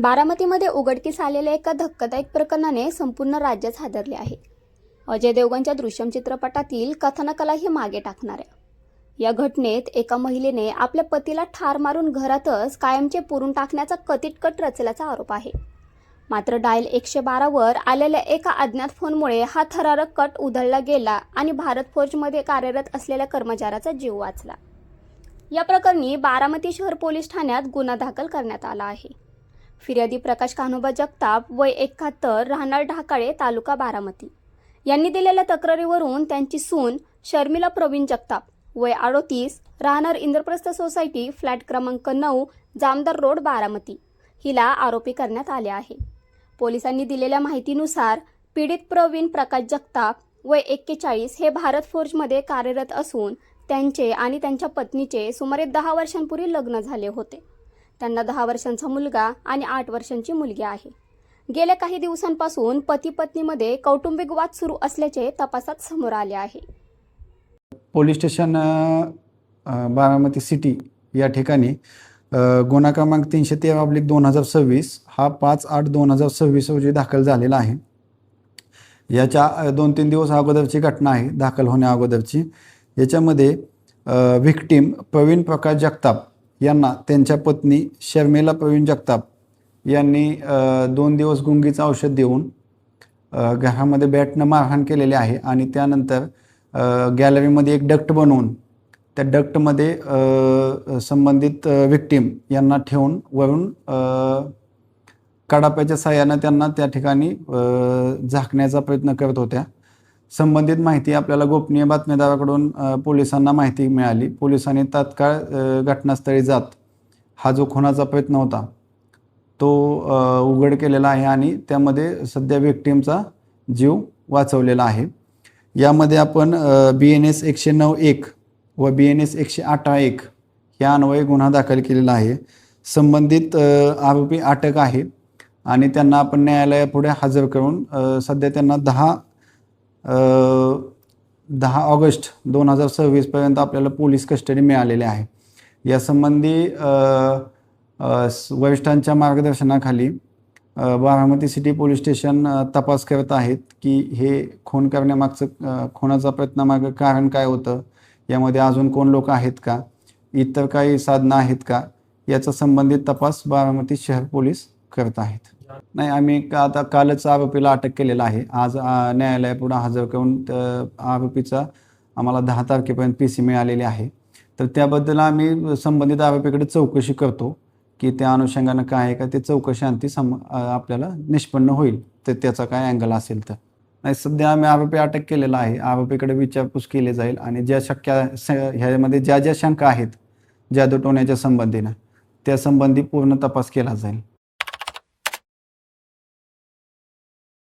बारामतीमध्ये उघडकीस आलेल्या एका धक्कादायक प्रकरणाने संपूर्ण राज्यच हादरले आहे. अजय देवगणच्या दृश्यम चित्रपटातील कथानकालाही मागे टाकणाऱ्या या घटनेत एका महिलेने आपल्या पतीला ठार मारून घरातच कायमचे पुरून टाकण्याचा कट रचल्याचा आरोप आहे. मात्र डायल 112 वर आलेल्या एका अज्ञात फोनमुळे हा थरारक कट उधळला गेला आणि भारत फोर्जमध्ये कार्यरत असलेल्या कर्मचाऱ्याचा जीव वाचला. या प्रकरणी बारामती शहर पोलीस ठाण्यात गुन्हा दाखल करण्यात आला आहे. फिर्यादी प्रकाश कान्होबा जगताप वय 71 राहणार ढाकाळे तालुका बारामती यांनी दिलेल्या तक्रारीवरून त्यांची सून शर्मिला प्रवीण जगताप वय 38 राहणार इंद्रप्रस्थ सोसायटी फ्लॅट क्रमांक 9 जामदार रोड बारामती हिला आरोपी करण्यात आले आहे. पोलिसांनी दिलेल्या माहितीनुसार पीडित प्रवीण प्रकाश जगताप वय 41 हे भारत फोर्जमध्ये कार्यरत असून त्यांचे आणि त्यांच्या पत्नीचे सुमारे 10 वर्षांपूर्वी लग्न झाले होते. त्यांना 10 वर्षांचा मुलगा आणि 8 वर्षांची मुलगी आहे. गेल्या काही दिवसांपासून पती पत्नीमध्ये कौटुंबिक वाद सुरू असल्याचे तपासात समोर आले आहे. पोलीस स्टेशन बारामती सिटी या ठिकाणी गुन्हा क्रमांक 313/2026 हा 5/8/2026 रोजी दाखल झालेला आहे. याच्या 2-3 दिवस अगोदरची घटना आहे दाखल होण्या अगोदरची. याच्यामध्ये व्हिक्टीम प्रवीण प्रकाश जगताप यांना त्यांच्या पत्नी शर्मिला प्रवीण जगताप यांनी 2 दिवस गुंगीचं औषध देऊन घरामध्ये बॅटनं मारहाण केलेली आहे आणि त्यानंतर गॅलरीमध्ये एक डक्ट बनवून त्या डक्टमध्ये संबंधित व्हिक्टीम यांना ठेवून वरून कडाप्याच्या साहाय्यानं त्यांना त्या ठिकाणी झाकण्याचा प्रयत्न करत होत्या. संबंधित माहिती आपल्याला गोपनीय बातमीदाराकडून पोलिसांना माहिती मिळाली. पोलिसांनी तात्काळ घटनास्थळी जात हा जो खुनाचा प्रयत्न होता तो उघड केलेला आहे आणि त्यामध्ये सध्या व्हिक्टीमचा जीव वाचवलेला आहे. यामध्ये आपण BNS 109(1) व BNS 108(1) या अन्वये गुन्हा दाखल केलेला आहे. संबंधित आरोपी अटक आहे आणि त्यांना आपण न्यायालयापुढे हजर करून सध्या त्यांना 10 ऑगस्ट 2026 पर्यंत आपल्याला पोलीस कस्टडी मिळालेली आहे. यासंबंधी वरिष्ठांच्या मार्गदर्शनाखाली बारामती सिटी पोलीस स्टेशन तपास करत आहेत की हे खून करण्यामागचं खुनाचा प्रयत्नामागं कारण काय होतं, यामध्ये अजून कोण लोक आहेत का, इतर काही साधनं आहेत का, याचा संबंधित तपास बारामती शहर पोलीस करत आहेत. नाही, आम्ही आता कालच आरोपीला अटक केलेला आहे. आज न्यायालयापुढे हजर करून आरोपीचा आम्हाला 10 तारखेपर्यंत PC मिळालेली आहे. तर त्याबद्दल आम्ही संबंधित आरोपीकडे चौकशी करतो की त्या अनुषंगानं काय आहे का ते चौकशी आपल्याला निष्पन्न होईल तर त्याचा काय अँगल असेल तर. नाही, सध्या आम्ही आरोपी अटक केलेला आहे. आरोपीकडे विचारपूस केली जाईल आणि ज्या ह्यामध्ये ज्या शंका आहेत जादू टोण्याच्या संबंधीनं त्या संबंधी पूर्ण तपास केला जाईल.